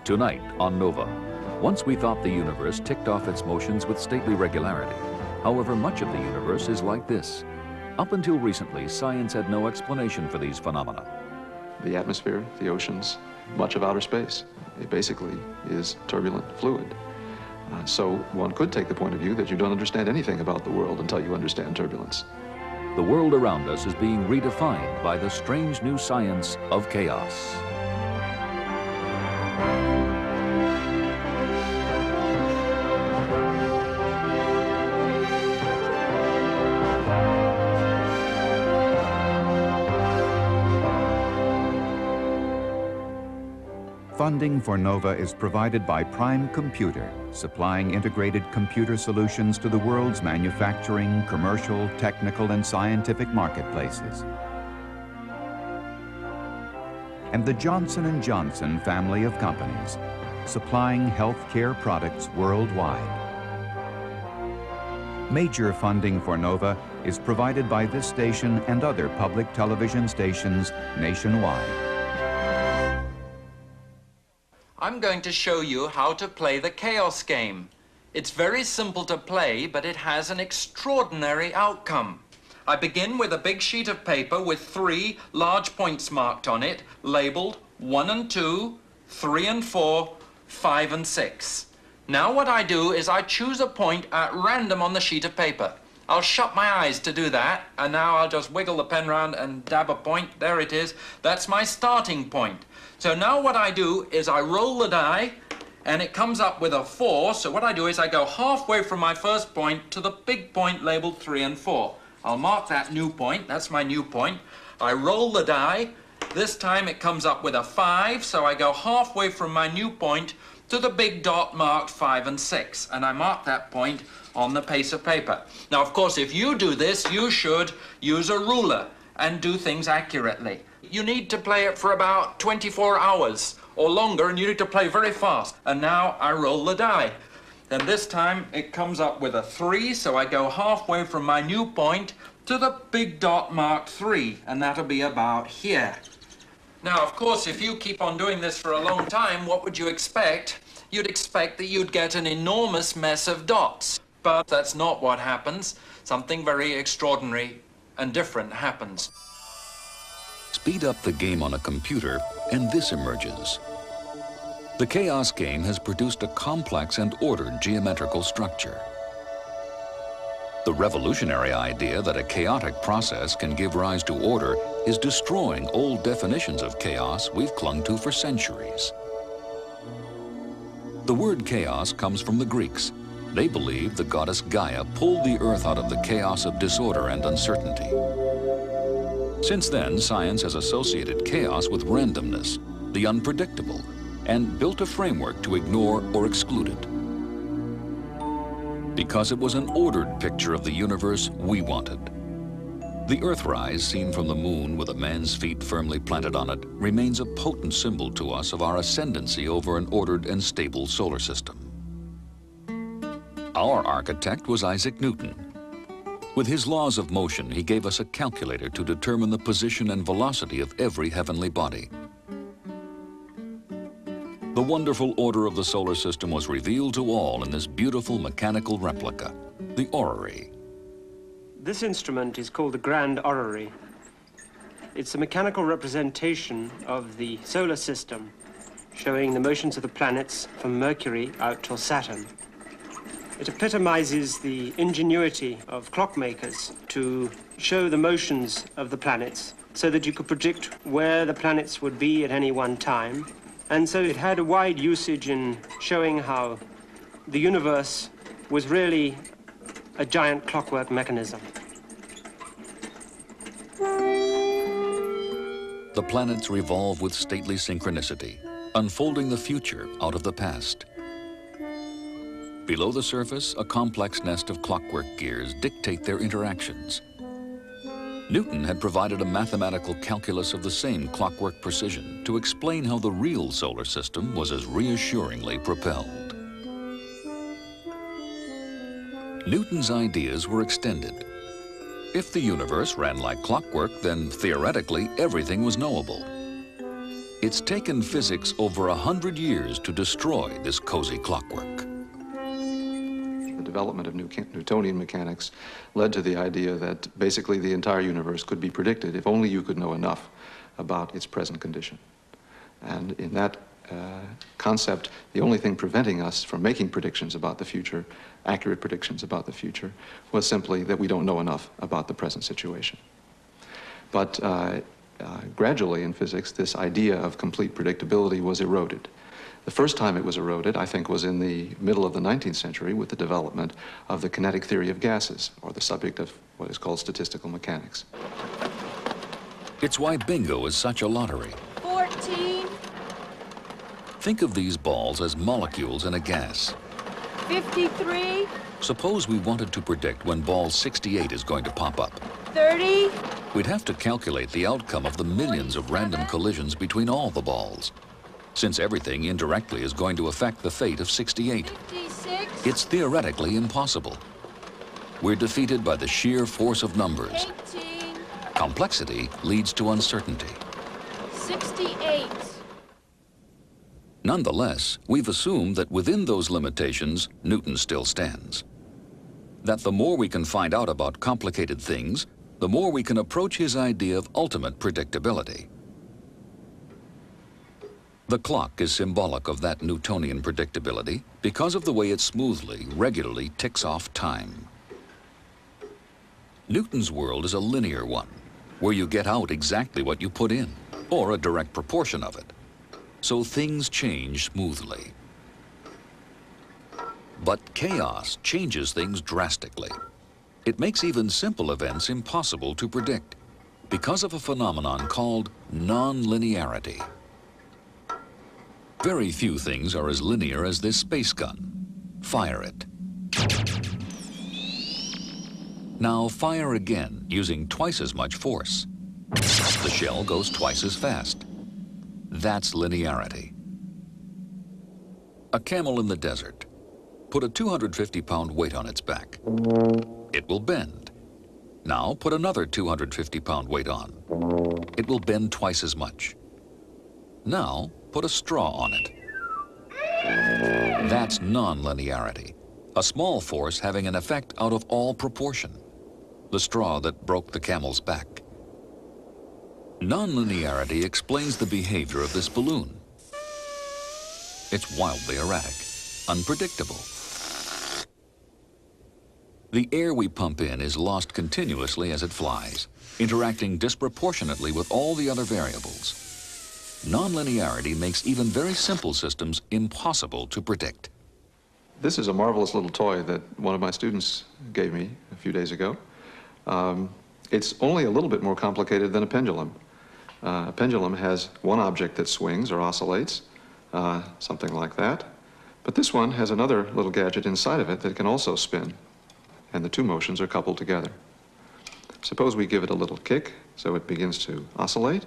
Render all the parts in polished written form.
Tonight on Nova, once we thought the universe ticked off its motions with stately regularity. However, much of the universe is like this. Up until recently, science had no explanation for these phenomena. The atmosphere, the oceans, much of outer space, it basically is turbulent fluid. So one could take the point of view that you don't understand anything about the world until you understand turbulence. The world around us is being redefined by the strange new science of chaos. Funding for NOVA is provided by Prime Computer, supplying integrated computer solutions to the world's manufacturing, commercial, technical, and scientific marketplaces. And the Johnson & Johnson family of companies, supplying healthcare products worldwide. Major funding for NOVA is provided by this station and other public television stations nationwide. I'm going to show you how to play the chaos game. It's very simple to play, but it has an extraordinary outcome. I begin with a big sheet of paper with 3 large points marked on it, labeled 1 and 2, 3 and 4, 5 and 6. Now what I do is I choose a point at random on the sheet of paper. I'll shut my eyes to do that, and now I'll just wiggle the pen around and dab a point. There it is. That's my starting point. So now what I do is I roll the die, and it comes up with a 4. So what I do is I go halfway from my first point to the big point labeled 3 and 4. I'll mark that new point. That's my new point. I roll the die. This time it comes up with a 5, so I go halfway from my new point to the big dot marked 5 and 6, and I mark that point on the piece of paper. Now, of course, if you do this, you should use a ruler and do things accurately. You need to play it for about 24 hours or longer, and you need to play very fast. And now I roll the die. And this time it comes up with a 3, so I go halfway from my new point to the big dot marked 3, and that'll be about here. Now, of course, if you keep on doing this for a long time, what would you expect? You'd expect that you'd get an enormous mess of dots. But that's not what happens. Something very extraordinary and different happens. Speed up the game on a computer, and this emerges. The chaos game has produced a complex and ordered geometrical structure. The revolutionary idea that a chaotic process can give rise to order is destroying old definitions of chaos we've clung to for centuries. The word chaos comes from the Greeks. They believed the goddess Gaia pulled the earth out of the chaos of disorder and uncertainty. Since then, science has associated chaos with randomness, the unpredictable, and built a framework to ignore or exclude it. Because it was an ordered picture of the universe we wanted. The Earthrise, seen from the moon with a man's feet firmly planted on it, remains a potent symbol to us of our ascendancy over an ordered and stable solar system. Our architect was Isaac Newton. With his laws of motion, he gave us a calculator to determine the position and velocity of every heavenly body. The wonderful order of the solar system was revealed to all in this beautiful mechanical replica, the orrery. This instrument is called the Grand Orrery. It's a mechanical representation of the solar system, showing the motions of the planets from Mercury out till Saturn. It epitomizes the ingenuity of clockmakers to show the motions of the planets so that you could predict where the planets would be at any one time. And so it had a wide usage in showing how the universe was really a giant clockwork mechanism. The planets revolve with stately synchronicity, unfolding the future out of the past. Below the surface, a complex nest of clockwork gears dictate their interactions. Newton had provided a mathematical calculus of the same clockwork precision to explain how the real solar system was as reassuringly propelled. Newton's ideas were extended. If the universe ran like clockwork, then theoretically everything was knowable. It's taken physics over 100 years to destroy this cozy clockwork. The development of Newtonian mechanics led to the idea that basically the entire universe could be predicted if only you could know enough about its present condition. And in that concept, the only thing preventing us from making predictions about the future, accurate predictions about the future, was simply that we don't know enough about the present situation. But gradually in physics, this idea of complete predictability was eroded. The first time it was eroded, I think, was in the middle of the 19th century with the development of the kinetic theory of gases, or the subject of what is called statistical mechanics. It's why bingo is such a lottery. 14. Think of these balls as molecules in a gas. 53. Suppose we wanted to predict when ball 68 is going to pop up. 30. We'd have to calculate the outcome of the millions of random collisions between all the balls, since everything indirectly is going to affect the fate of 68. 56. It's theoretically impossible. We're defeated by the sheer force of numbers. 18. Complexity leads to uncertainty. 68. Nonetheless, we've assumed that within those limitations, Newton still stands. That the more we can find out about complicated things, the more we can approach his idea of ultimate predictability. The clock is symbolic of that Newtonian predictability because of the way it smoothly, regularly ticks off time. Newton's world is a linear one, where you get out exactly what you put in, or a direct proportion of it. So things change smoothly. But chaos changes things drastically. It makes even simple events impossible to predict because of a phenomenon called non-linearity. Very few things are as linear as this space gun. Fire it. Now fire again using twice as much force. The shell goes twice as fast. That's linearity. A camel in the desert. Put a 250-pound weight on its back. It will bend. Now put another 250-pound weight on. It will bend twice as much. Now put a straw on it. That's non-linearity, a small force having an effect out of all proportion. The straw that broke the camel's back. Non-linearity explains the behavior of this balloon. It's wildly erratic, unpredictable. The air we pump in is lost continuously as it flies, interacting disproportionately with all the other variables. Non-linearity makes even very simple systems impossible to predict. This is a marvelous little toy that one of my students gave me a few days ago. It's only a little bit more complicated than a pendulum. A pendulum has one object that swings or oscillates, something like that. But this one has another little gadget inside of it that can also spin, and the two motions are coupled together. Suppose we give it a little kick so it begins to oscillate.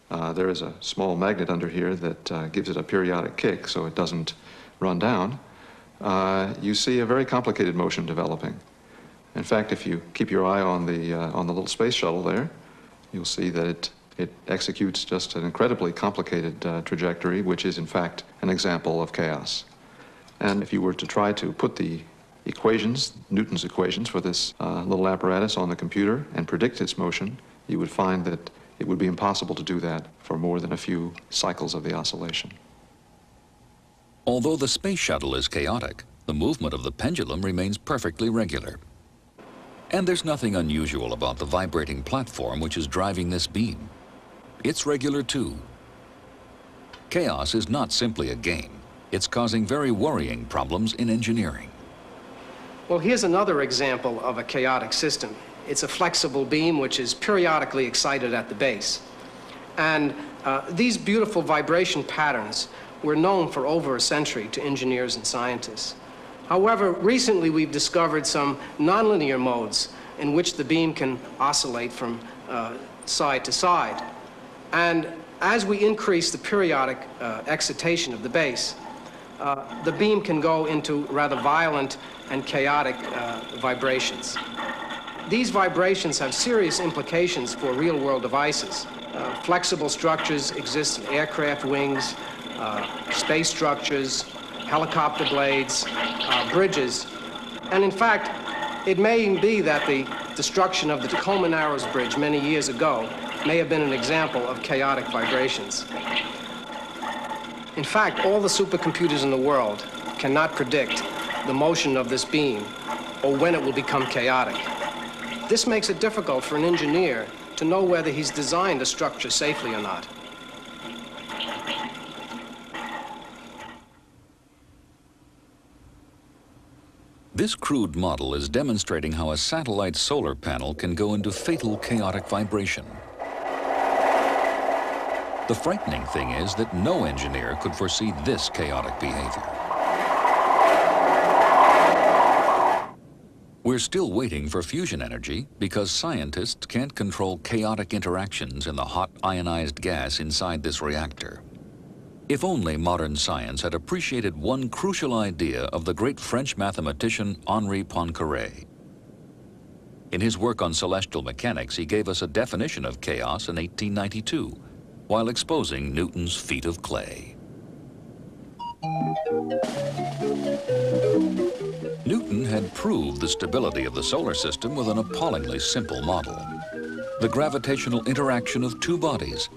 There is a small magnet under here that gives it a periodic kick so it doesn't run down. You see a very complicated motion developing. In fact, if you keep your eye on the little space shuttle there, you'll see that it executes just an incredibly complicated trajectory, which is in fact an example of chaos. And if you were to try to put the equations, Newton's equations for this little apparatus on the computer and predict its motion, you would find that it would be impossible to do that for more than a few cycles of the oscillation. Although the space shuttle is chaotic, the movement of the pendulum remains perfectly regular. And there's nothing unusual about the vibrating platform which is driving this beam. It's regular too. Chaos is not simply a game. It's causing very worrying problems in engineering. Well, here's another example of a chaotic system. It's a flexible beam which is periodically excited at the base. And these beautiful vibration patterns were known for over a century to engineers and scientists. However, recently we've discovered some nonlinear modes in which the beam can oscillate from side to side. And as we increase the periodic excitation of the base, the beam can go into rather violent and chaotic vibrations. These vibrations have serious implications for real-world devices. Flexible structures exist in aircraft wings, space structures, helicopter blades, bridges. And in fact, it may be that the destruction of the Tacoma Narrows Bridge many years ago may have been an example of chaotic vibrations. In fact, all the supercomputers in the world cannot predict the motion of this beam or when it will become chaotic. This makes it difficult for an engineer to know whether he's designed a structure safely or not. This crude model is demonstrating how a satellite solar panel can go into fatal chaotic vibration. The frightening thing is that no engineer could foresee this chaotic behavior. We're still waiting for fusion energy because scientists can't control chaotic interactions in the hot ionized gas inside this reactor. If only modern science had appreciated one crucial idea of the great French mathematician Henri Poincaré. In his work on celestial mechanics, he gave us a definition of chaos in 1892, while exposing Newton's feet of clay. Newton had proved the stability of the solar system with an appallingly simple model: the gravitational interaction of two bodies.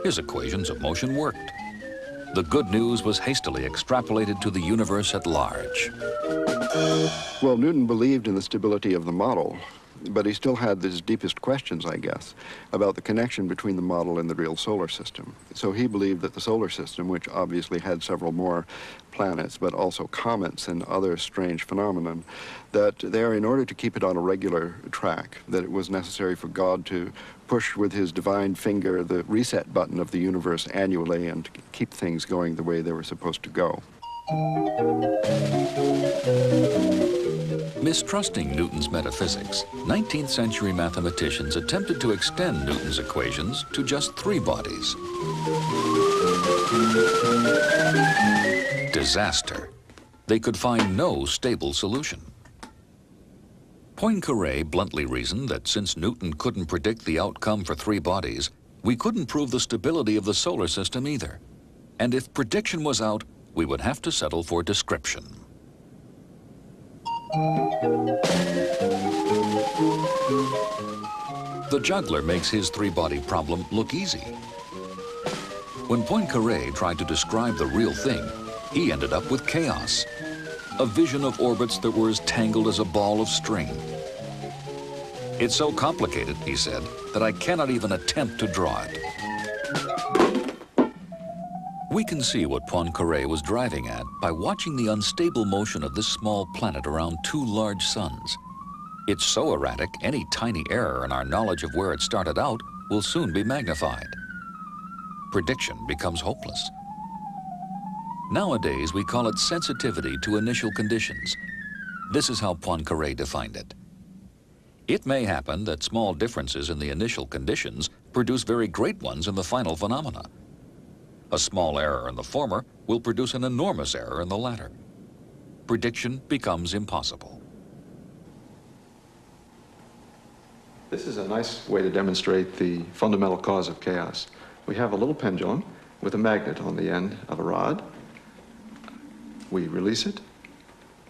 His equations of motion worked. The good news was hastily extrapolated to the universe at large. Well, Newton believed in the stability of the model, but he still had his deepest questions, I guess, about the connection between the model and the real solar system. So he believed that the solar system, which obviously had several more planets, but also comets and other strange phenomenon, that there, in order to keep it on a regular track, that it was necessary for God to push with his divine finger the reset button of the universe annually and keep things going the way they were supposed to go. Mistrusting Newton's metaphysics, 19th century mathematicians attempted to extend Newton's equations to just three bodies. Disaster. They could find no stable solution. Poincaré bluntly reasoned that since Newton couldn't predict the outcome for three bodies, we couldn't prove the stability of the solar system either. And if prediction was out, we would have to settle for description. The juggler makes his three-body problem look easy. When Poincaré tried to describe the real thing, he ended up with chaos, a vision of orbits that were as tangled as a ball of string. It's so complicated, he said, that I cannot even attempt to draw it. We can see what Poincaré was driving at by watching the unstable motion of this small planet around two large suns. It's so erratic, any tiny error in our knowledge of where it started out will soon be magnified. Prediction becomes hopeless. Nowadays, we call it sensitivity to initial conditions. This is how Poincaré defined it. It may happen that small differences in the initial conditions produce very great ones in the final phenomena. A small error in the former will produce an enormous error in the latter. Prediction becomes impossible. This is a nice way to demonstrate the fundamental cause of chaos. We have a little pendulum with a magnet on the end of a rod. We release it,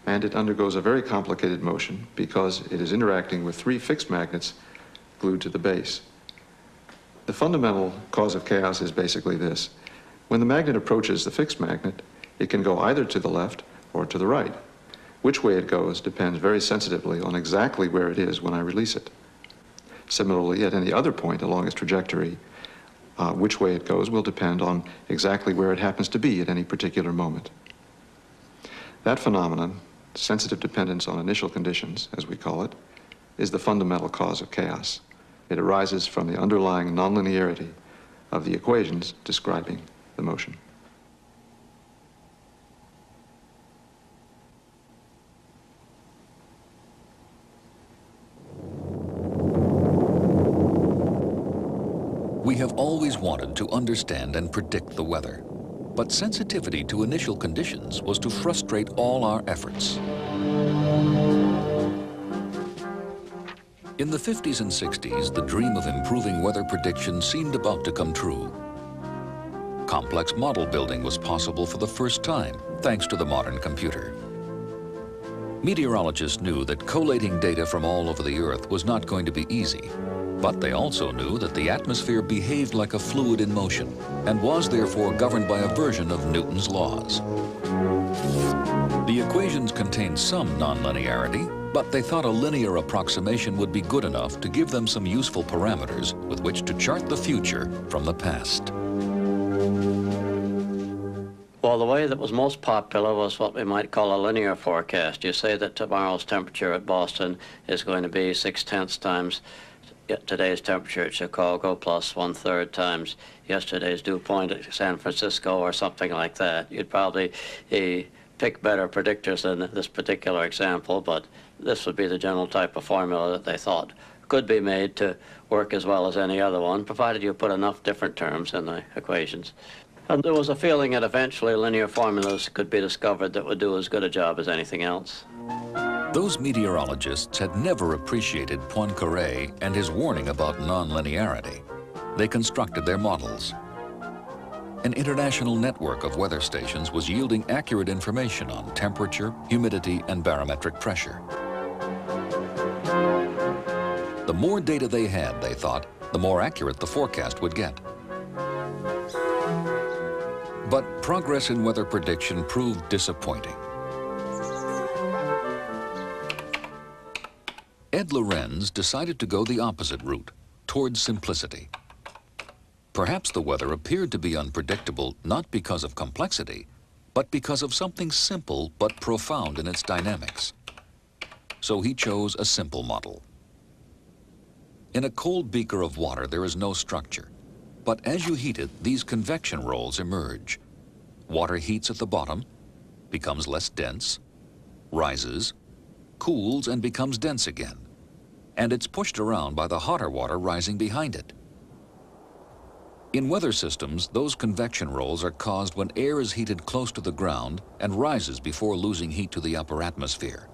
and it undergoes a very complicated motion because it is interacting with three fixed magnets glued to the base. The fundamental cause of chaos is basically this. When the magnet approaches the fixed magnet, it can go either to the left or to the right. Which way it goes depends very sensitively on exactly where it is when I release it. Similarly, at any other point along its trajectory, which way it goes will depend on exactly where it happens to be at any particular moment. That phenomenon, sensitive dependence on initial conditions, as we call it, is the fundamental cause of chaos. It arises from the underlying nonlinearity of the equations describing the motion. We have always wanted to understand and predict the weather, but sensitivity to initial conditions was to frustrate all our efforts. In the 50s and 60s, the dream of improving weather prediction seemed about to come true. Complex model building was possible for the first time, thanks to the modern computer. Meteorologists knew that collating data from all over the Earth was not going to be easy, but they also knew that the atmosphere behaved like a fluid in motion and was therefore governed by a version of Newton's laws. The equations contained some nonlinearity, but they thought a linear approximation would be good enough to give them some useful parameters with which to chart the future from the past. Well, the way that was most popular was what we might call a linear forecast. You say that tomorrow's temperature at Boston is going to be 6/10 times today's temperature at Chicago plus 1/3 times yesterday's dew point at San Francisco or something like that. You'd probably pick better predictors than this particular example, but this would be the general type of formula that they thought could be made to work as well as any other one, provided you put enough different terms in the equations. And there was a feeling that eventually linear formulas could be discovered that would do as good a job as anything else. Those meteorologists had never appreciated Poincaré and his warning about nonlinearity. They constructed their models. An international network of weather stations was yielding accurate information on temperature, humidity, and barometric pressure. The more data they had, they thought, the more accurate the forecast would get. But progress in weather prediction proved disappointing. Ed Lorenz decided to go the opposite route, towards simplicity. Perhaps the weather appeared to be unpredictable not because of complexity, but because of something simple but profound in its dynamics. So he chose a simple model. In a cold beaker of water, there is no structure. But as you heat it, these convection rolls emerge. Water heats at the bottom, becomes less dense, rises, cools, and becomes dense again. And it's pushed around by the hotter water rising behind it. In weather systems, those convection rolls are caused when air is heated close to the ground and rises before losing heat to the upper atmosphere.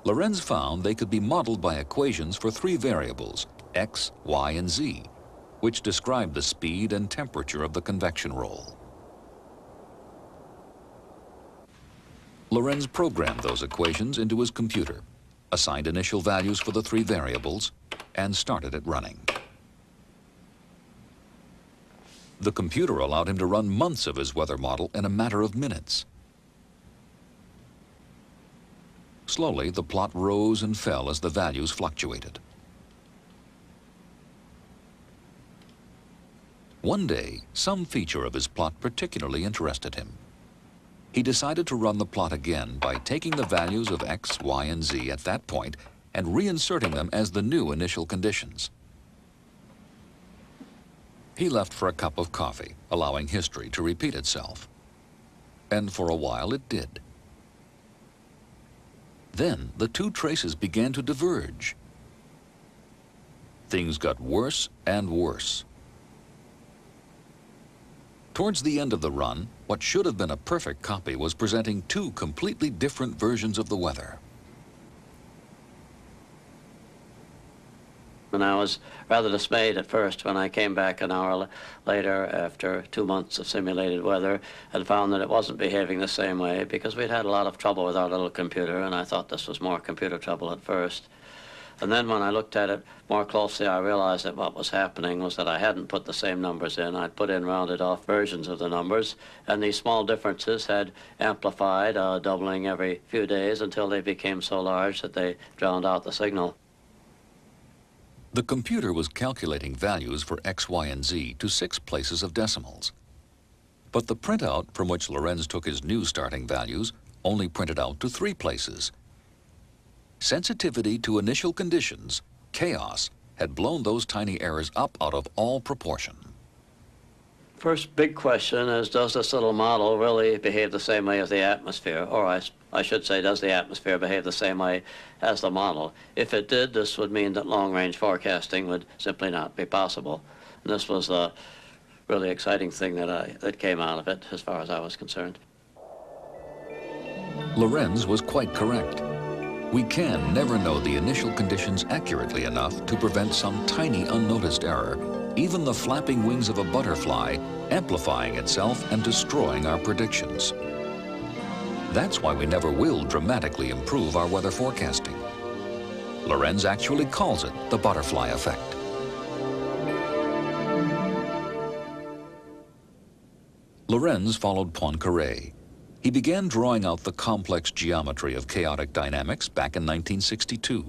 Lorenz found they could be modeled by equations for three variables, x, y, and z, which describe the speed and temperature of the convection roll. Lorenz programmed those equations into his computer, assigned initial values for the three variables, and started it running. The computer allowed him to run months of his weather model in a matter of minutes. Slowly, the plot rose and fell as the values fluctuated. One day, some feature of his plot particularly interested him. He decided to run the plot again by taking the values of x, y, and z at that point and reinserting them as the new initial conditions. He left for a cup of coffee, allowing history to repeat itself. And for a while it did. Then the two traces began to diverge. Things got worse and worse. Towards the end of the run, what should have been a perfect copy was presenting two completely different versions of the weather. And I was rather dismayed at first when I came back an hour later after 2 months of simulated weather and found that it wasn't behaving the same way because we'd had a lot of trouble with our little computer, and I thought this was more computer trouble at first. And then when I looked at it more closely, I realized that what was happening was that I hadn't put the same numbers in. I'd put in rounded off versions of the numbers, and these small differences had amplified, doubling every few days until they became so large that they drowned out the signal. The computer was calculating values for x, y, and z to 6 places of decimals. But the printout from which Lorenz took his new starting values only printed out to 3 places. Sensitivity to initial conditions, chaos, had blown those tiny errors up out of all proportion. First big question is, does this little model really behave the same way as the atmosphere? Or I should say, does the atmosphere behave the same way as the model? If it did, this would mean that long-range forecasting would simply not be possible. And this was a really exciting thing that came out of it, as far as I was concerned. Lorenz was quite correct. We can never know the initial conditions accurately enough to prevent some tiny unnoticed error, even the flapping wings of a butterfly amplifying itself and destroying our predictions. That's why we never will dramatically improve our weather forecasting. Lorenz actually calls it the butterfly effect. Lorenz followed Poincaré. He began drawing out the complex geometry of chaotic dynamics back in 1962.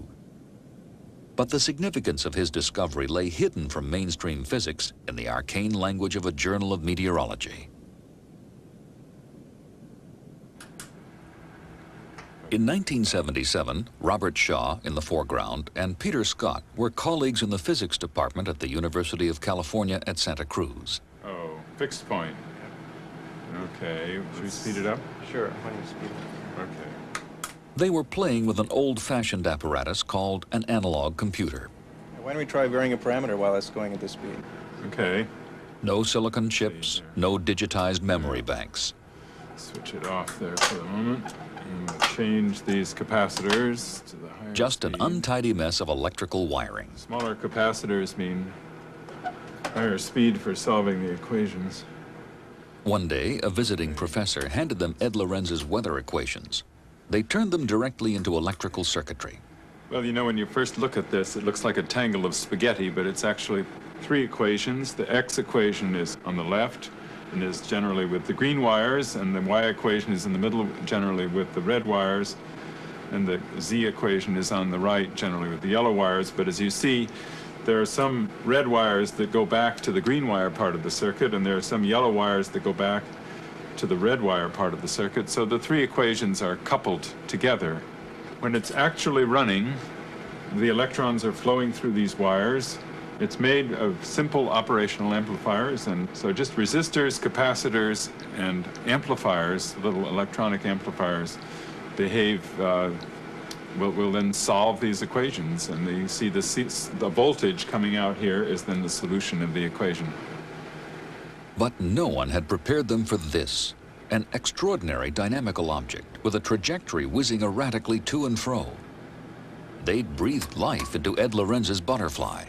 But the significance of his discovery lay hidden from mainstream physics in the arcane language of a journal of meteorology. In 1977, Robert Shaw in the foreground and Peter Scott were colleagues in the physics department at the University of California at Santa Cruz. Oh, fixed point. Okay, should we speed it up? Sure, why don't you speed it up? Okay. They were playing with an old-fashioned apparatus called an analog computer. Why don't we try varying a parameter while it's going at this speed? Okay. No silicon chips, no digitized memory banks. Switch it off there for the moment. And we'll change these capacitors to the higher Just an speed. untidy mess of electrical wiring. Smaller capacitors mean higher speed for solving the equations. One day, a visiting professor handed them Ed Lorenz's weather equations. They turned them directly into electrical circuitry. Well, you know, when you first look at this, it looks like a tangle of spaghetti, but it's actually three equations. The X equation is on the left and is generally with the green wires, and the Y equation is in the middle, generally with the red wires, and the Z equation is on the right, generally with the yellow wires. But as you see, there are some red wires that go back to the green wire part of the circuit, and there are some yellow wires that go back to the red wire part of the circuit. So the three equations are coupled together. When it's actually running, the electrons are flowing through these wires. It's made of simple operational amplifiers, and so just resistors, capacitors, and amplifiers, little electronic amplifiers, behave will then solve these equations, and you see the voltage coming out here is then the solution of the equation. But no one had prepared them for this, an extraordinary dynamical object with a trajectory whizzing erratically to and fro. They'd breathed life into Ed Lorenz's butterfly.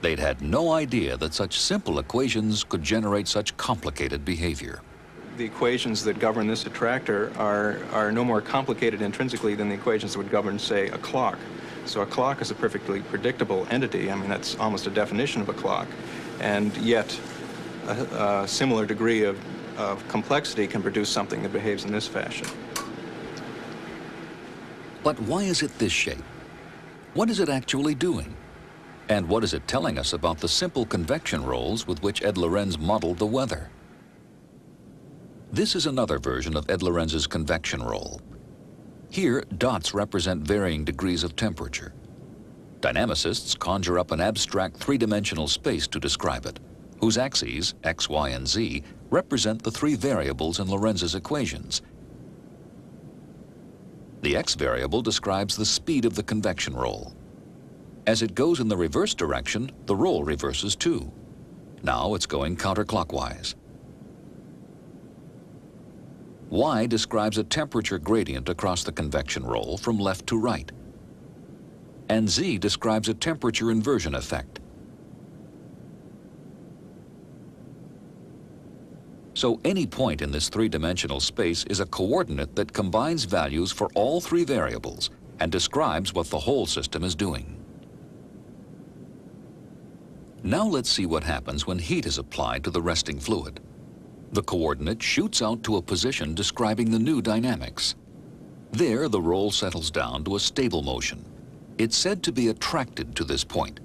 They'd had no idea that such simple equations could generate such complicated behavior. The equations that govern this attractor are no more complicated intrinsically than the equations that would govern, say, a clock. So a clock is a perfectly predictable entity. I mean, that's almost a definition of a clock. And yet, a similar degree of complexity can produce something that behaves in this fashion. But why is it this shape? What is it actually doing? And what is it telling us about the simple convection rolls with which Ed Lorenz modeled the weather? This is another version of Ed Lorenz's convection roll. Here, dots represent varying degrees of temperature. Dynamicists conjure up an abstract three-dimensional space to describe it, whose axes, x, y, and z, represent the three variables in Lorenz's equations. The x variable describes the speed of the convection roll. As it goes in the reverse direction, the roll reverses too. Now it's going counterclockwise. Y describes a temperature gradient across the convection roll from left to right. And Z describes a temperature inversion effect. So any point in this three-dimensional space is a coordinate that combines values for all three variables and describes what the whole system is doing. Now let's see what happens when heat is applied to the resting fluid. The coordinate shoots out to a position describing the new dynamics. There, the roll settles down to a stable motion. It's said to be attracted to this point.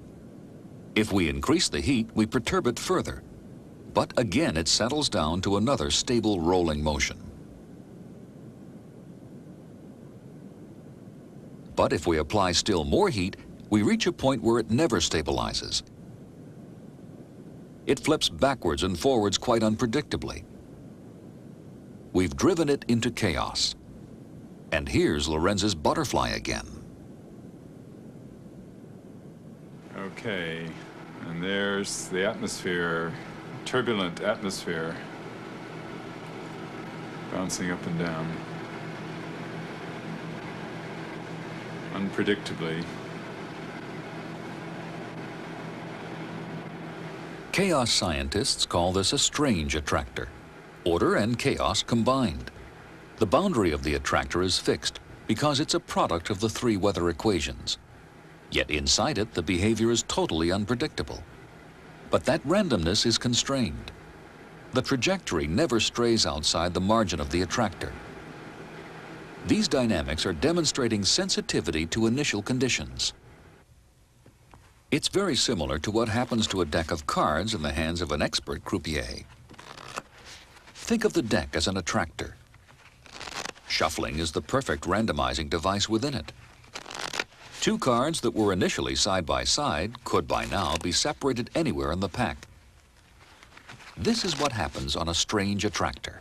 If we increase the heat, we perturb it further. But again, it settles down to another stable rolling motion. But if we apply still more heat, we reach a point where it never stabilizes. It flips backwards and forwards quite unpredictably. We've driven it into chaos. And here's Lorenz's butterfly again. Okay, and there's the atmosphere, turbulent atmosphere, bouncing up and down. unpredictably. Chaos scientists call this a strange attractor. Order and chaos combined. The boundary of the attractor is fixed because it's a product of the three weather equations. Yet inside it, the behavior is totally unpredictable. But that randomness is constrained. The trajectory never strays outside the margin of the attractor. These dynamics are demonstrating sensitivity to initial conditions. It's very similar to what happens to a deck of cards in the hands of an expert croupier. Think of the deck as an attractor. Shuffling is the perfect randomizing device within it. Two cards that were initially side by side could by now be separated anywhere in the pack. This is what happens on a strange attractor.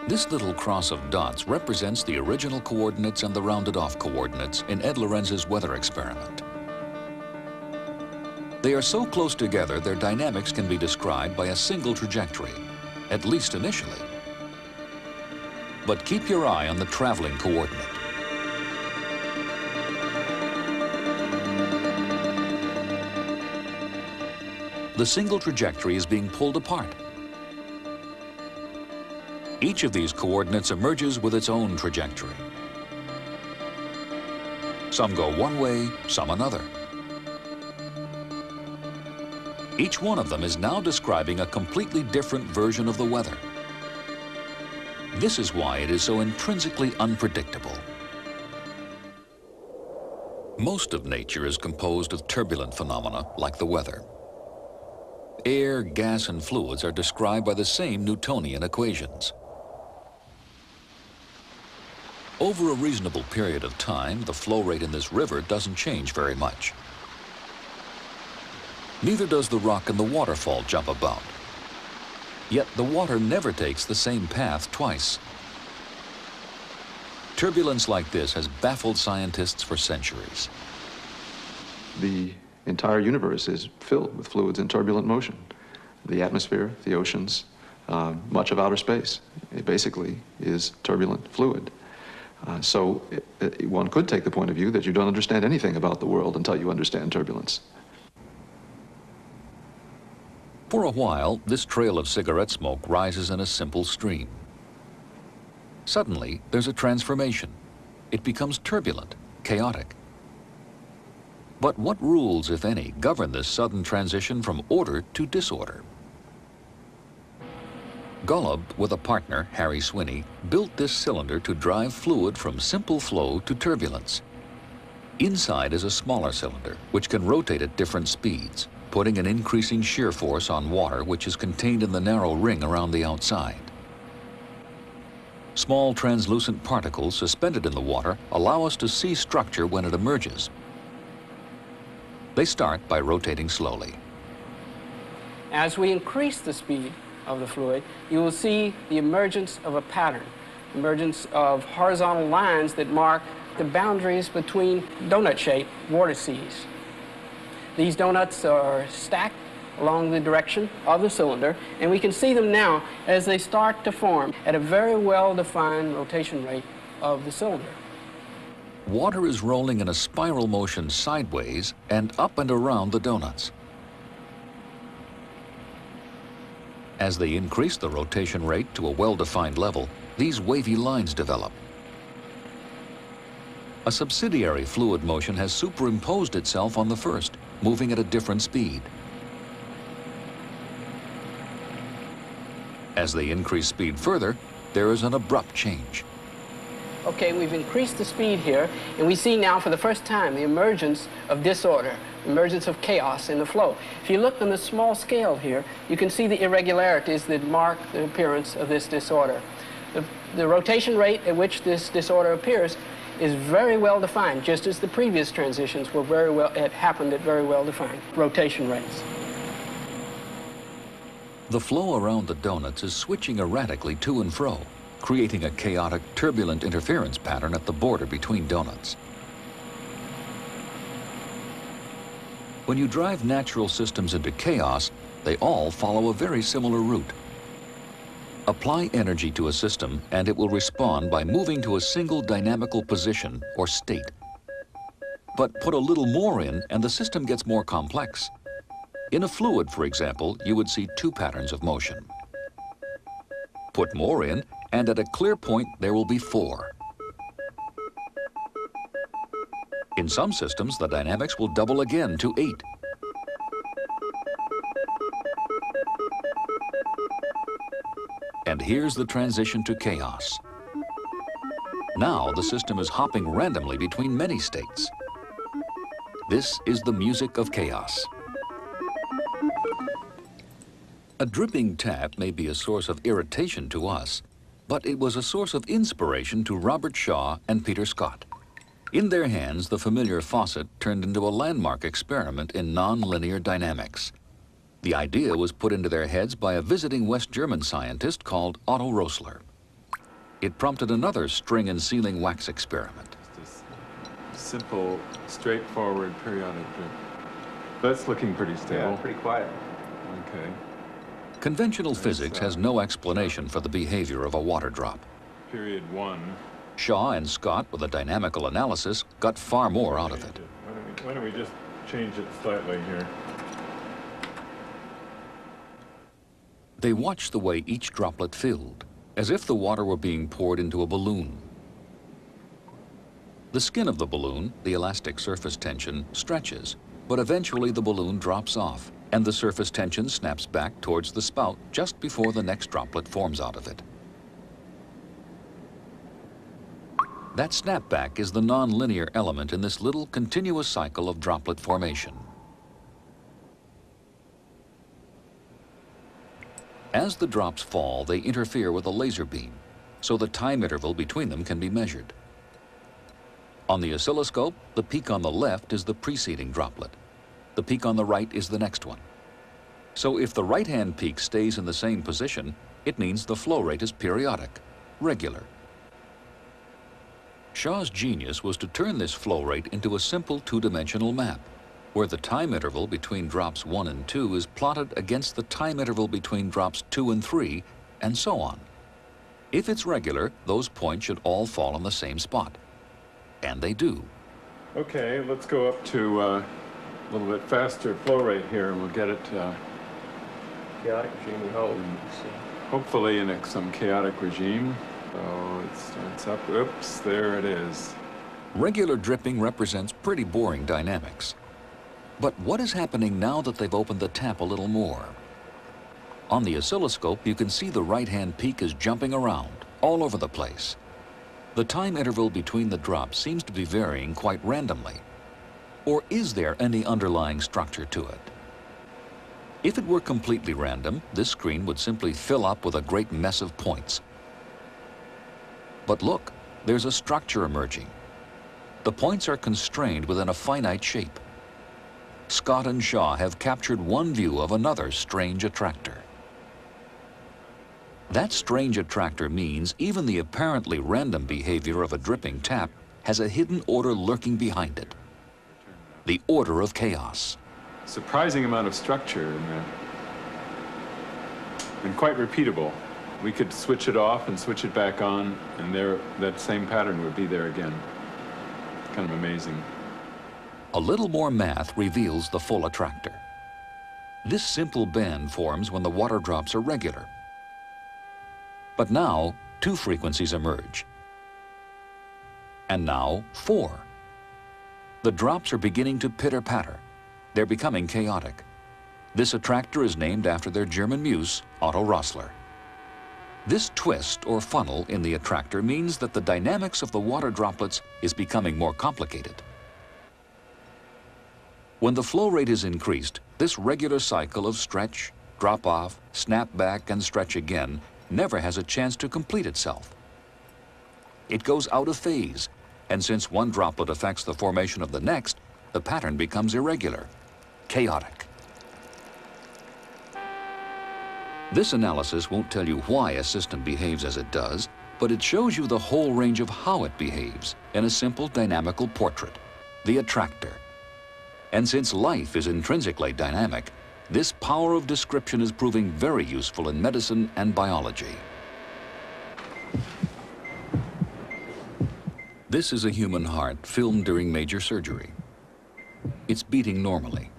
This little cross of dots represents the original coordinates and the rounded off coordinates in Ed Lorenz's weather experiment. They are so close together their dynamics can be described by a single trajectory, at least initially. But keep your eye on the traveling coordinate. The single trajectory is being pulled apart. Each of these coordinates emerges with its own trajectory. Some go one way, some another. Each one of them is now describing a completely different version of the weather. This is why it is so intrinsically unpredictable. Most of nature is composed of turbulent phenomena like the weather. Air, gas, and fluids are described by the same Newtonian equations. Over a reasonable period of time, the flow rate in this river doesn't change very much. Neither does the rock in the waterfall jump about. Yet the water never takes the same path twice. Turbulence like this has baffled scientists for centuries. The entire universe is filled with fluids in turbulent motion. The atmosphere, the oceans, much of outer space, it basically is turbulent fluid. So one could take the point of view that you don't understand anything about the world until you understand turbulence. For a while, this trail of cigarette smoke rises in a simple stream. Suddenly, there's a transformation. It becomes turbulent, chaotic. But what rules, if any, govern this sudden transition from order to disorder? Golub, with a partner, Harry Swinney, built this cylinder to drive fluid from simple flow to turbulence. Inside is a smaller cylinder, which can rotate at different speeds, putting an increasing shear force on water which is contained in the narrow ring around the outside. Small translucent particles suspended in the water allow us to see structure when it emerges. They start by rotating slowly. As we increase the speed of the fluid, you will see the emergence of a pattern, emergence of horizontal lines that mark the boundaries between donut-shaped vortices. These donuts are stacked along the direction of the cylinder, and we can see them now as they start to form at a very well-defined rotation rate of the cylinder. Water is rolling in a spiral motion sideways and up and around the donuts. As they increase the rotation rate to a well-defined level, these wavy lines develop. A subsidiary fluid motion has superimposed itself on the first, moving at a different speed. As they increase speed further, there is an abrupt change. Okay, we've increased the speed here, and we see now for the first time the emergence of disorder, emergence of chaos in the flow. If you look on the small scale here, you can see the irregularities that mark the appearance of this disorder. The rotation rate at which this disorder appears is very well defined, just as the previous transitions were had happened at very well defined rotation rates. The flow around the donuts is switching erratically to and fro, creating a chaotic, turbulent interference pattern at the border between donuts. When you drive natural systems into chaos, they all follow a very similar route. Apply energy to a system and it will respond by moving to a single dynamical position or state. But put a little more in and the system gets more complex. In a fluid, for example, you would see 2 patterns of motion. Put more in and at a clear point there will be 4. In some systems, the dynamics will double again to 8. And here's the transition to chaos. Now the system is hopping randomly between many states. This is the music of chaos. A dripping tap may be a source of irritation to us, but it was a source of inspiration to Robert Shaw and Peter Scott. In their hands, the familiar faucet turned into a landmark experiment in nonlinear dynamics. The idea was put into their heads by a visiting West German scientist called Otto Rosler. It prompted another string and sealing wax experiment. Just a simple, straightforward periodic drip. That's looking pretty stable. Yeah, pretty quiet. Okay. Conventional physics has no explanation for the behavior of a water drop. Period 1. Shaw and Scott, with a dynamical analysis, got far more out of it. Why don't we just change it slightly here? They watched the way each droplet filled, as if the water were being poured into a balloon. The skin of the balloon, the elastic surface tension, stretches, but eventually the balloon drops off, and the surface tension snaps back towards the spout just before the next droplet forms out of it. That snapback is the nonlinear element in this little continuous cycle of droplet formation. As the drops fall, they interfere with a laser beam, so the time interval between them can be measured. On the oscilloscope, the peak on the left is the preceding droplet. The peak on the right is the next one. So if the right-hand peak stays in the same position, it means the flow rate is periodic, regular. Shaw's genius was to turn this flow rate into a simple 2-dimensional map, where the time interval between drops 1 and 2 is plotted against the time interval between drops 2 and 3, and so on. If it's regular, those points should all fall on the same spot. And they do. Okay, let's go up to a little bit faster flow rate here, and we'll get it Chaotic regime, we hope. hopefully in some chaotic regime. So it starts up. Oops, there it is. Regular dripping represents pretty boring dynamics. But what is happening now that they've opened the tap a little more? On the oscilloscope, you can see the right-hand peak is jumping around, all over the place. The time interval between the drops seems to be varying quite randomly. Or is there any underlying structure to it? If it were completely random, this screen would simply fill up with a great mess of points. But look, there's a structure emerging. The points are constrained within a finite shape. Scott and Shaw have captured one view of another strange attractor. That strange attractor means even the apparently random behavior of a dripping tap has a hidden order lurking behind it. The order of chaos. Surprising amount of structure in there. And quite repeatable. We could switch it off and switch it back on, and that same pattern would be there again. Kind of amazing. A little more math reveals the full attractor. This simple band forms when the water drops are regular. But now, 2 frequencies emerge. And now, 4. The drops are beginning to pitter-patter. They're becoming chaotic. This attractor is named after their German muse, Otto Rosler. This twist or funnel in the attractor means that the dynamics of the water droplets is becoming more complicated. When the flow rate is increased, this regular cycle of stretch, drop off, snap back, and stretch again never has a chance to complete itself. It goes out of phase, and since one droplet affects the formation of the next, the pattern becomes irregular, chaotic. This analysis won't tell you why a system behaves as it does, but it shows you the whole range of how it behaves in a simple dynamical portrait, the attractor. And since life is intrinsically dynamic, this power of description is proving very useful in medicine and biology. This is a human heart filmed during major surgery. It's beating normally.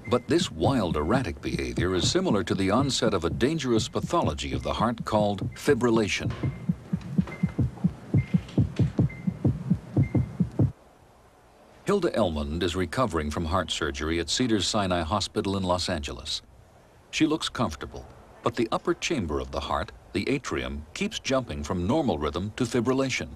But this wild, erratic behavior is similar to the onset of a dangerous pathology of the heart called fibrillation. Hilda Elmond is recovering from heart surgery at Cedars-Sinai Hospital in Los Angeles. She looks comfortable, but the upper chamber of the heart, the atrium, keeps jumping from normal rhythm to fibrillation.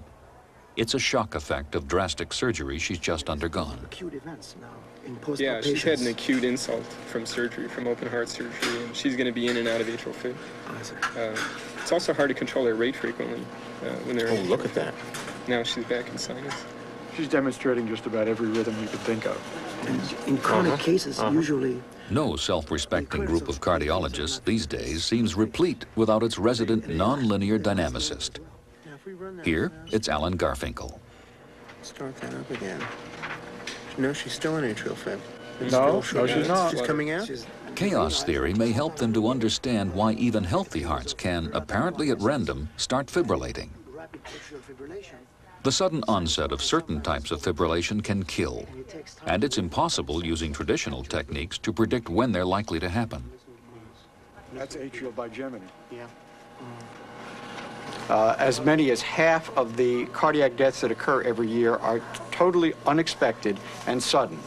It's a shock effect of drastic surgery she's just undergone. Acute events now in post-op Yeah, she's patients. had an acute insult from surgery, from open heart surgery, and she's going to be in and out of atrial fib. It's also hard to control her rate frequently when they're in look at that. Now she's back in sinus. She's demonstrating just about every rhythm you could think of. And in chronic cases, usually... No self-respecting group of cardiologists these days seems replete without its resident non-linear dynamicist. Here, it's Alan Garfinkel. Start that up again. No, she's still in atrial fib. No, she's not. She's coming out? Chaos theory may help them to understand why even healthy hearts can, apparently at random, start fibrillating. The sudden onset of certain types of fibrillation can kill, and it's impossible using traditional techniques to predict when they're likely to happen. That's atrial bigeminy. Yeah. As many as half of the cardiac deaths that occur every year are totally unexpected and sudden.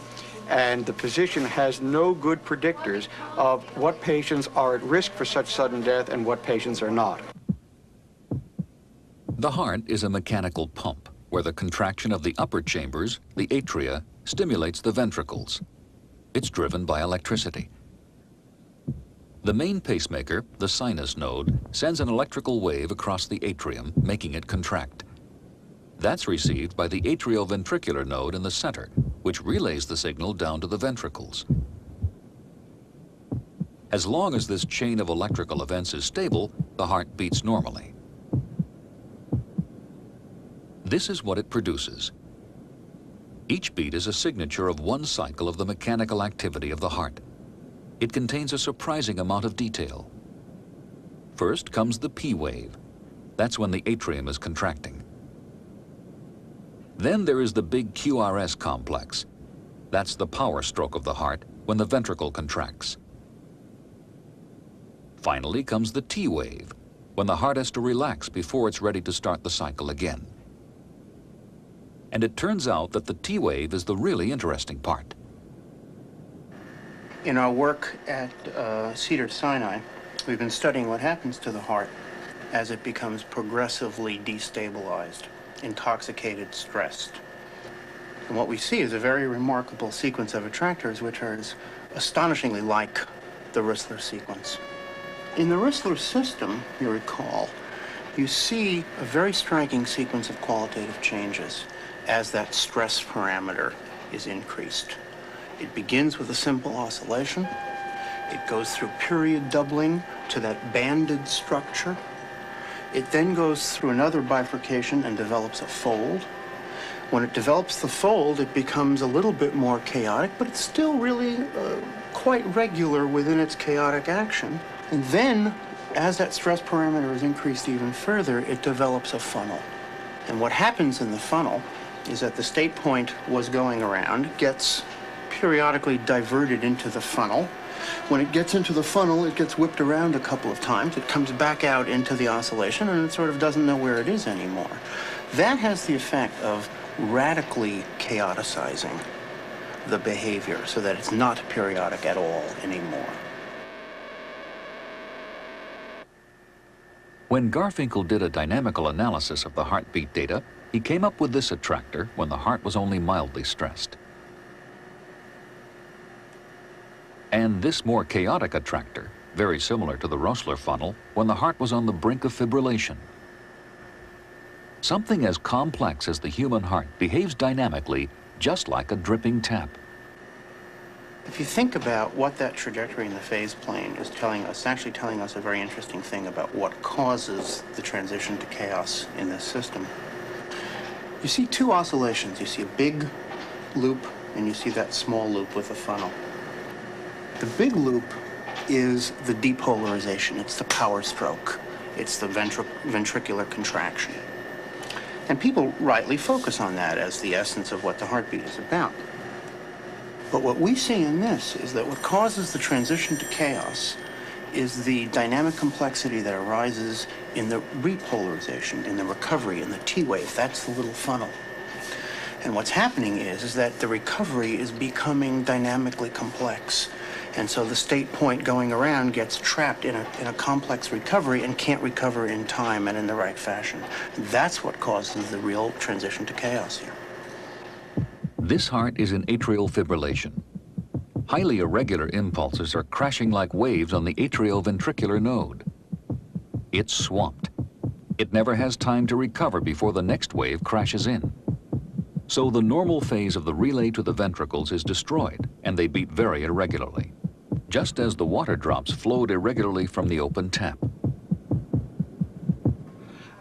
And the physician has no good predictors of what patients are at risk for such sudden death and what patients are not. The heart is a mechanical pump where the contraction of the upper chambers, the atria, stimulates the ventricles. It's driven by electricity. The main pacemaker, the sinus node, sends an electrical wave across the atrium, making it contract. That's received by the atrioventricular node in the center, which relays the signal down to the ventricles. As long as this chain of electrical events is stable, the heart beats normally. This is what it produces. Each beat is a signature of one cycle of the mechanical activity of the heart. It contains a surprising amount of detail. First comes the P wave. That's when the atrium is contracting. Then there is the big QRS complex. That's the power stroke of the heart when the ventricle contracts. Finally comes the T wave, when the heart has to relax before it's ready to start the cycle again. And it turns out that the T wave is the really interesting part. In our work at Cedars-Sinai, we've been studying what happens to the heart as it becomes progressively destabilized, intoxicated, stressed. And what we see is a very remarkable sequence of attractors which are astonishingly like the Rissler sequence. In the Rissler system, you recall, you see a very striking sequence of qualitative changes as that stress parameter is increased. It begins with a simple oscillation. It goes through period doubling to that banded structure. It then goes through another bifurcation and develops a fold. When it develops the fold, it becomes a little bit more chaotic, but it's still really quite regular within its chaotic action. And then, as that stress parameter is increased even further, it develops a funnel. And what happens in the funnel is that the state point was going around, gets periodically diverted into the funnel. When it gets into the funnel, it gets whipped around a couple of times. It comes back out into the oscillation, and it sort of doesn't know where it is anymore. That has the effect of radically chaoticizing the behavior so that it's not periodic at all anymore. When Garfinkel did a dynamical analysis of the heartbeat data, he came up with this attractor when the heart was only mildly stressed. And this more chaotic attractor, very similar to the Rissler funnel, when the heart was on the brink of fibrillation. Something as complex as the human heart behaves dynamically, just like a dripping tap. If you think about what that trajectory in the phase plane is telling us, it's actually telling us a very interesting thing about what causes the transition to chaos in this system. You see two oscillations. You see a big loop, and you see that small loop with a funnel. The big loop is the depolarization. It's the power stroke. It's the ventricular contraction. And people rightly focus on that as the essence of what the heartbeat is about. But what we see in this is that what causes the transition to chaos is the dynamic complexity that arises in the repolarization, in the recovery, in the T wave. That's the little funnel. And what's happening is that the recovery is becoming dynamically complex. And so the state point going around gets trapped in a complex recovery and can't recover in time and in the right fashion. That's what causes the real transition to chaos here. This heart is in atrial fibrillation. Highly irregular impulses are crashing like waves on the atrioventricular node. It's swamped. It never has time to recover before the next wave crashes in. So the normal phase of the relay to the ventricles is destroyed, and they beat very irregularly, just as the water drops flowed irregularly from the open tap.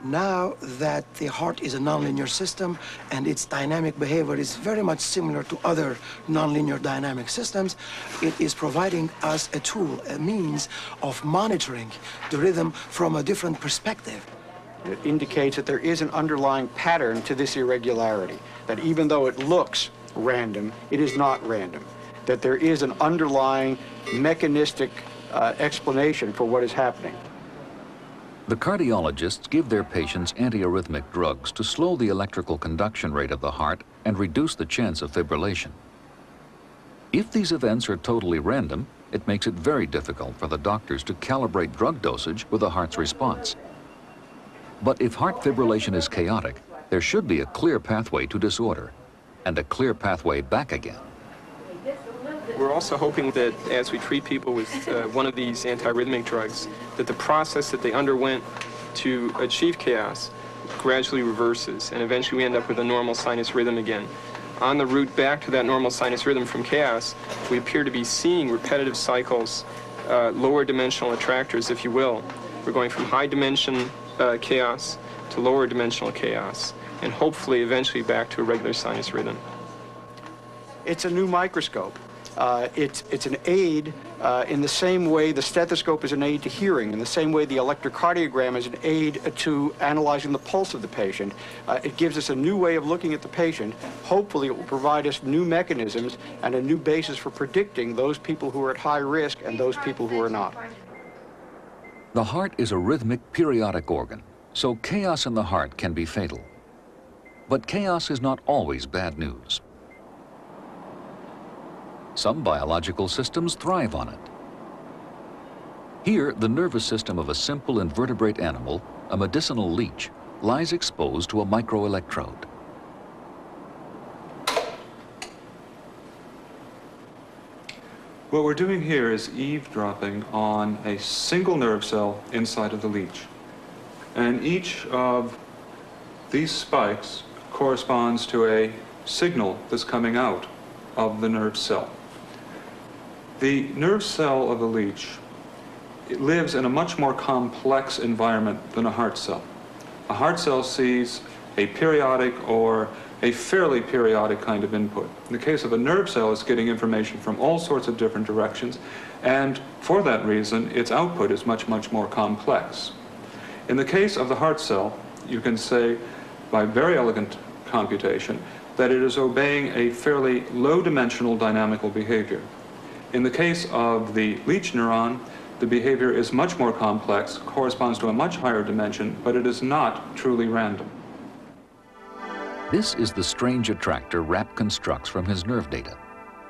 Now that the heart is a nonlinear system and its dynamic behavior is very much similar to other nonlinear dynamic systems, it is providing us a tool, a means of monitoring the rhythm from a different perspective. It indicates that there is an underlying pattern to this irregularity, that even though it looks random, it is not random, that there is an underlying mechanistic explanation for what is happening. The cardiologists give their patients antiarrhythmic drugs to slow the electrical conduction rate of the heart and reduce the chance of fibrillation. If these events are totally random, it makes it very difficult for the doctors to calibrate drug dosage with the heart's response. But if heart fibrillation is chaotic, there should be a clear pathway to disorder and a clear pathway back again. We're also hoping that as we treat people with one of these antiarrhythmic drugs, that the process that they underwent to achieve chaos gradually reverses, and eventually we end up with a normal sinus rhythm again. On the route back to that normal sinus rhythm from chaos, we appear to be seeing repetitive cycles, lower dimensional attractors, if you will. We're going from high dimension chaos to lower dimensional chaos, and hopefully eventually back to a regular sinus rhythm. It's a new microscope. It's an aid in the same way the stethoscope is an aid to hearing, in the same way the electrocardiogram is an aid to analyzing the pulse of the patient. It gives us a new way of looking at the patient. Hopefully it will provide us new mechanisms and a new basis for predicting those people who are at high risk and those people who are not. The heart is a rhythmic periodic organ, so chaos in the heart can be fatal. But chaos is not always bad news. Some biological systems thrive on it. Here, the nervous system of a simple invertebrate animal, a medicinal leech, lies exposed to a microelectrode. What we're doing here is eavesdropping on a single nerve cell inside of the leech. And each of these spikes corresponds to a signal that's coming out of the nerve cell. The nerve cell of a leech, it lives in a much more complex environment than a heart cell. A heart cell sees a periodic or a fairly periodic kind of input. In the case of a nerve cell, it's getting information from all sorts of different directions, and for that reason, its output is much, much more complex. In the case of the heart cell, you can say, by very elegant computation, that it is obeying a fairly low-dimensional dynamical behavior. In the case of the leech neuron, the behavior is much more complex, corresponds to a much higher dimension, but it is not truly random. This is the strange attractor Rapp constructs from his nerve data.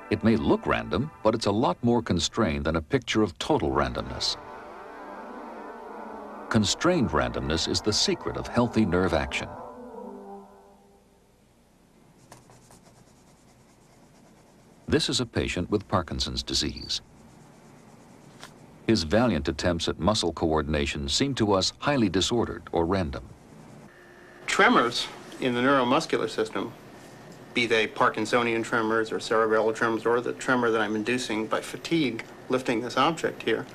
It may look random, but it's a lot more constrained than a picture of total randomness. Constrained randomness is the secret of healthy nerve action. This is a patient with Parkinson's disease. His valiant attempts at muscle coordination seem to us highly disordered or random. Tremors in the neuromuscular system, be they Parkinsonian tremors or cerebellar tremors or the tremor that I'm inducing by fatigue lifting this object here,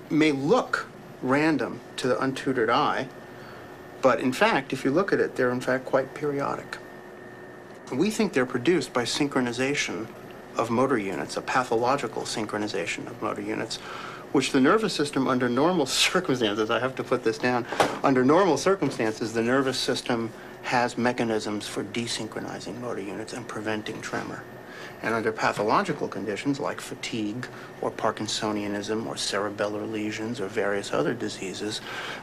may look random to the untutored eye, but in fact, if you look at it, they're in fact quite periodic. We think they're produced by synchronization of motor units, a pathological synchronization of motor units, which the nervous system under normal circumstances, I have to put this down, under normal circumstances, the nervous system has mechanisms for desynchronizing motor units and preventing tremor. And under pathological conditions like fatigue or Parkinsonianism or cerebellar lesions or various other diseases,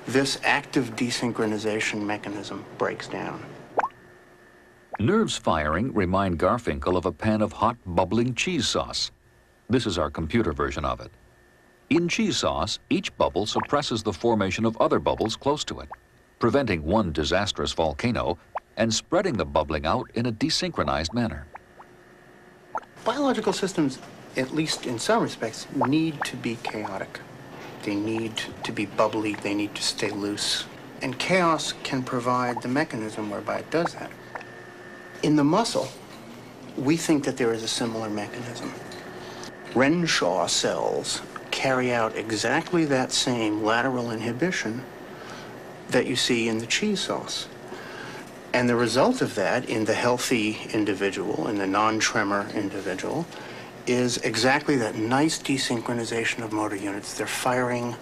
this active desynchronization mechanism breaks down. Nerves firing remind Garfinkel of a pan of hot, bubbling cheese sauce. This is our computer version of it. In cheese sauce, each bubble suppresses the formation of other bubbles close to it, preventing one disastrous volcano and spreading the bubbling out in a desynchronized manner. Biological systems, at least in some respects, need to be chaotic. They need to be bubbly, they need to stay loose. And chaos can provide the mechanism whereby it does that. In the muscle, we think that there is a similar mechanism. Renshaw cells carry out exactly that same lateral inhibition that you see in the cheese sauce. And the result of that in the healthy individual, in the non-tremor individual, is exactly that nice desynchronization of motor units. They're firing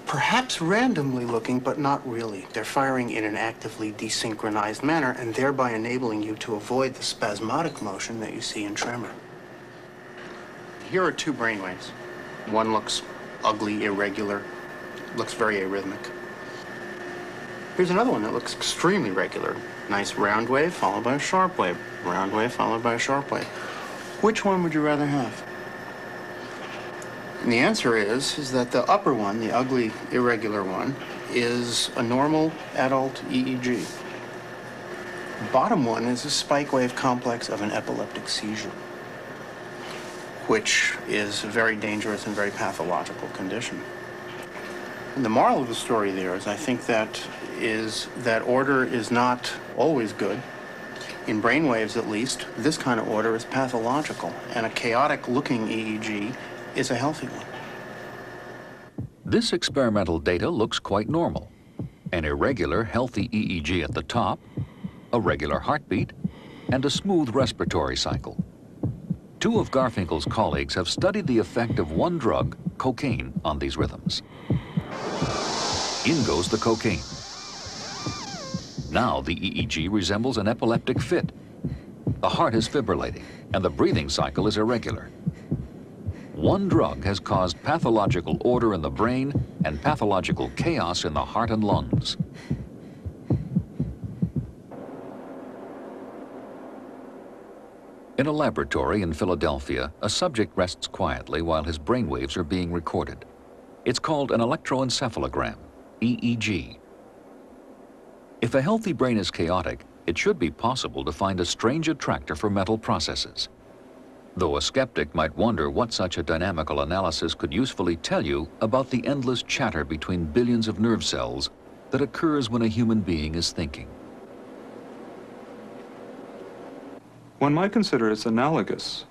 perhaps randomly looking, but not really. They're firing in an actively desynchronized manner and thereby enabling you to avoid the spasmodic motion that you see in tremor. Here are two brainwaves. One looks ugly, irregular, looks very arrhythmic. Here's another one that looks extremely regular. Nice round wave followed by a sharp wave. Round wave followed by a sharp wave. Which one would you rather have? And the answer is that the upper one, the ugly, irregular one, is a normal adult EEG. The bottom one is a spike wave complex of an epileptic seizure, which is a very dangerous and very pathological condition. And the moral of the story there is, I think that order is not always good. In brainwaves, at least, this kind of order is pathological, and a chaotic-looking EEG is a healthy one. This experimental data looks quite normal. An irregular, healthy EEG at the top, a regular heartbeat, and a smooth respiratory cycle. Two of Garfinkel's colleagues have studied the effect of one drug, cocaine, on these rhythms. In goes the cocaine. Now the EEG resembles an epileptic fit. The heart is fibrillating, and the breathing cycle is irregular. One drug has caused pathological order in the brain and pathological chaos in the heart and lungs. In a laboratory in Philadelphia, a subject rests quietly while his brainwaves are being recorded. It's called an electroencephalogram, EEG. If a healthy brain is chaotic, it should be possible to find a strange attractor for mental processes. Though a skeptic might wonder what such a dynamical analysis could usefully tell you about the endless chatter between billions of nerve cells that occurs when a human being is thinking. One might consider it's analogous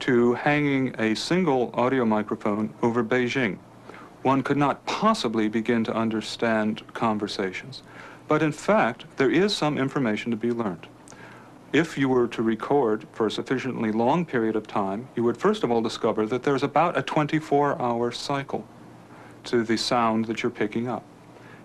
to hanging a single audio microphone over Beijing. One could not possibly begin to understand conversations. But in fact, there is some information to be learned. If you were to record for a sufficiently long period of time, you would first of all discover that there's about a 24-hour cycle to the sound that you're picking up.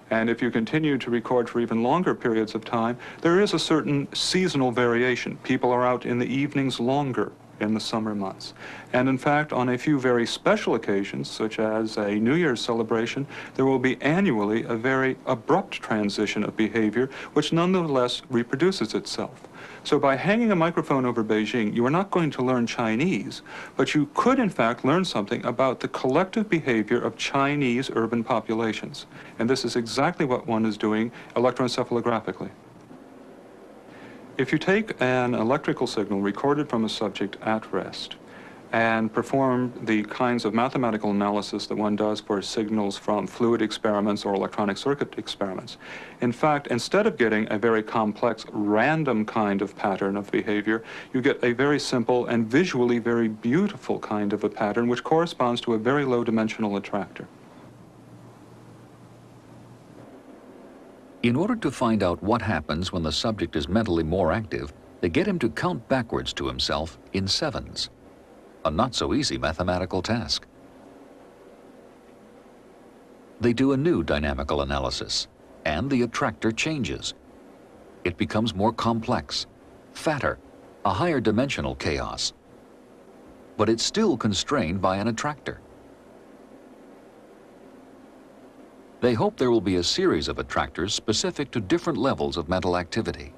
And if you continue to record for even longer periods of time, there is a certain seasonal variation. People are out in the evenings longer in the summer months. And in fact, on a few very special occasions, such as a New Year's celebration, there will be annually a very abrupt transition of behavior, which nonetheless reproduces itself. So by hanging a microphone over Beijing, you are not going to learn Chinese, but you could in fact learn something about the collective behavior of Chinese urban populations. And this is exactly what one is doing electroencephalographically. If you take an electrical signal recorded from a subject at rest and perform the kinds of mathematical analysis that one does for signals from fluid experiments or electronic circuit experiments, in fact, instead of getting a very complex, random kind of pattern of behavior, you get a very simple and visually very beautiful kind of a pattern which corresponds to a very low-dimensional attractor. In order to find out what happens when the subject is mentally more active, they get him to count backwards to himself in sevens. A not-so-easy mathematical task. They do a new dynamical analysis, and the attractor changes. It becomes more complex, fatter, a higher dimensional chaos. But it's still constrained by an attractor. They hope there will be a series of attractors specific to different levels of mental activity.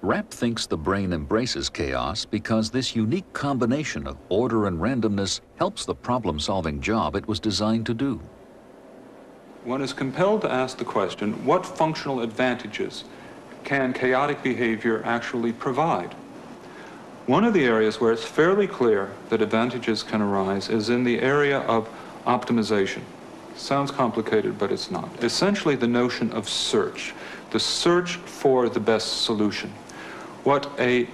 Rapp thinks the brain embraces chaos because this unique combination of order and randomness helps the problem-solving job it was designed to do. One is compelled to ask the question, what functional advantages can chaotic behavior actually provide? One of the areas where it's fairly clear that advantages can arise is in the area of optimization. Sounds complicated, but it's not. Essentially, the notion of search, the search for the best solution. What a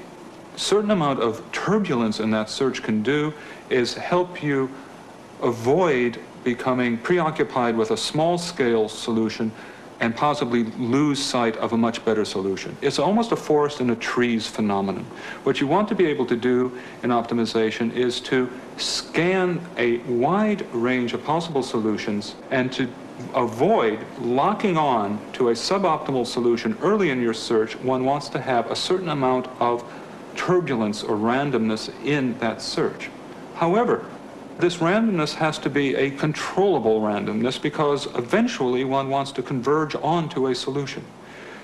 certain amount of turbulence in that search can do is help you avoid becoming preoccupied with a small-scale solution and possibly lose sight of a much better solution. It's almost a forest and a trees phenomenon. What you want to be able to do in optimization is to scan a wide range of possible solutions and to avoid locking on to a suboptimal solution early in your search. One wants to have a certain amount of turbulence or randomness in that search. However, this randomness has to be a controllable randomness because eventually one wants to converge onto a solution.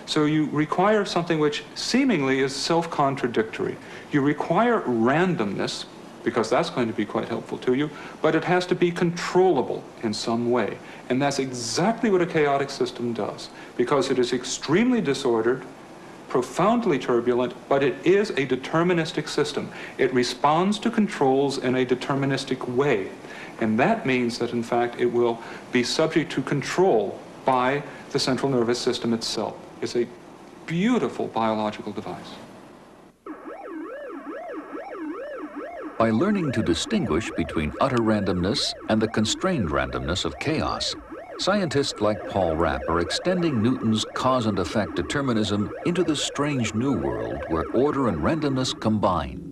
So you require something which seemingly is self-contradictory. You require randomness because that's going to be quite helpful to you, but it has to be controllable in some way. And that's exactly what a chaotic system does, because it is extremely disordered, profoundly turbulent, but it is a deterministic system. It responds to controls in a deterministic way. And that means that, in fact, it will be subject to control by the central nervous system itself. It's a beautiful biological device. By learning to distinguish between utter randomness and the constrained randomness of chaos, scientists like Paul Rapp are extending Newton's cause and effect determinism into the strange new world where order and randomness combine.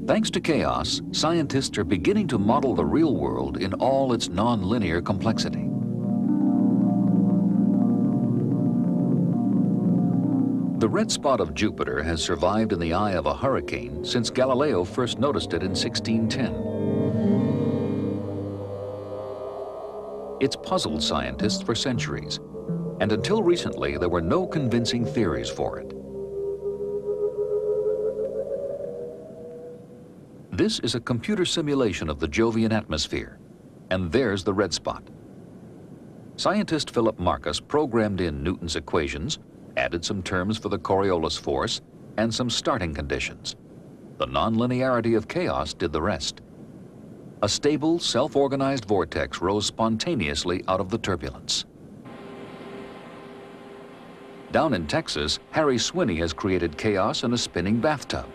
Thanks to chaos, scientists are beginning to model the real world in all its non-linear complexity. The red spot of Jupiter has survived in the eye of a hurricane since Galileo first noticed it in 1610. It's puzzled scientists for centuries, and until recently there were no convincing theories for it. This is a computer simulation of the Jovian atmosphere, and there's the red spot. Scientist Philip Marcus programmed in Newton's equations, added some terms for the Coriolis force, and some starting conditions. The nonlinearity of chaos did the rest. A stable, self-organized vortex rose spontaneously out of the turbulence. Down in Texas, Harry Swinney has created chaos in a spinning bathtub.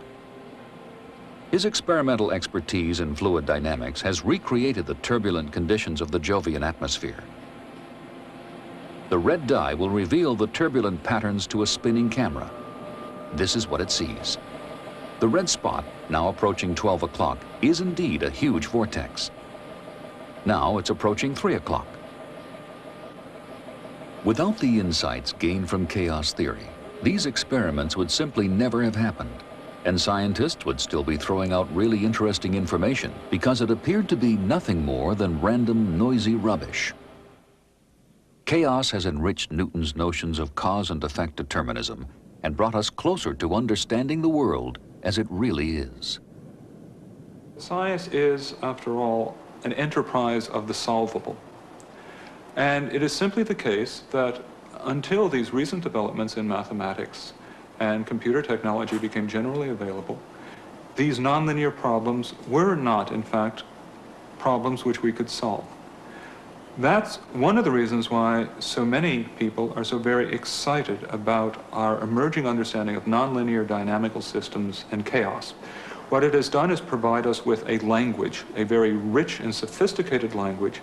His experimental expertise in fluid dynamics has recreated the turbulent conditions of the Jovian atmosphere. The red dye will reveal the turbulent patterns to a spinning camera. This is what it sees. The red spot, now approaching 12 o'clock, is indeed a huge vortex. Now it's approaching 3 o'clock. Without the insights gained from chaos theory, these experiments would simply never have happened, and scientists would still be throwing out really interesting information because it appeared to be nothing more than random, noisy rubbish. Chaos has enriched Newton's notions of cause and effect determinism and brought us closer to understanding the world as it really is. Science is, after all, an enterprise of the solvable. And it is simply the case that until these recent developments in mathematics and computer technology became generally available, these nonlinear problems were not, in fact, problems which we could solve. That's one of the reasons why so many people are so very excited about our emerging understanding of nonlinear dynamical systems and chaos. What it has done is provide us with a language, a very rich and sophisticated language,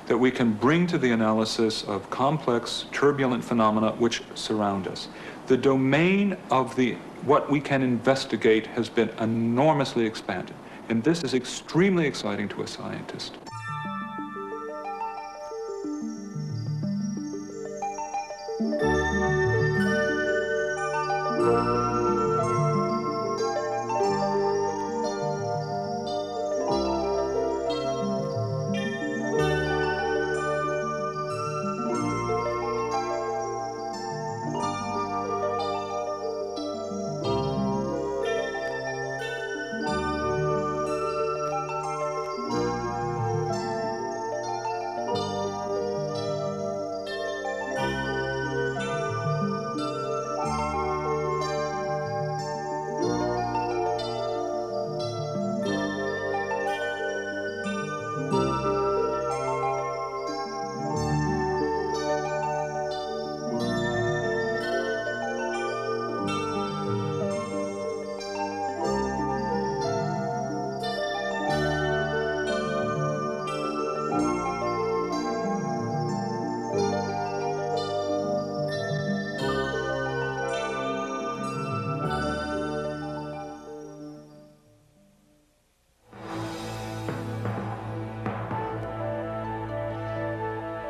that we can bring to the analysis of complex, turbulent phenomena which surround us. The domain of what we can investigate has been enormously expanded, and this is extremely exciting to a scientist.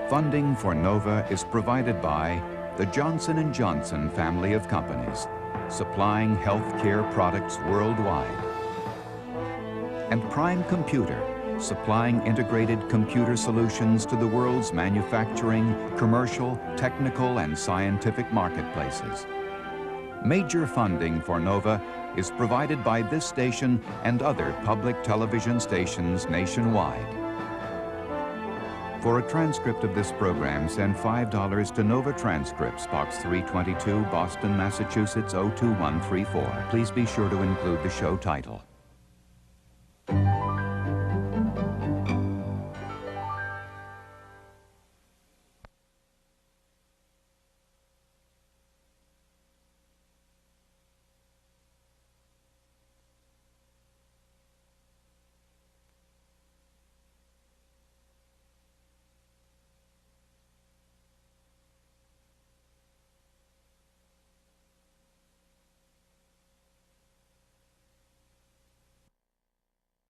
Funding for NOVA is provided by the Johnson & Johnson family of companies, supplying healthcare products worldwide, and Prime Computer, supplying integrated computer solutions to the world's manufacturing, commercial, technical, and scientific marketplaces. Major funding for NOVA is provided by this station and other public television stations nationwide. For a transcript of this program, send $5 to NOVA Transcripts, Box 322, Boston, Massachusetts 02134. Please be sure to include the show title.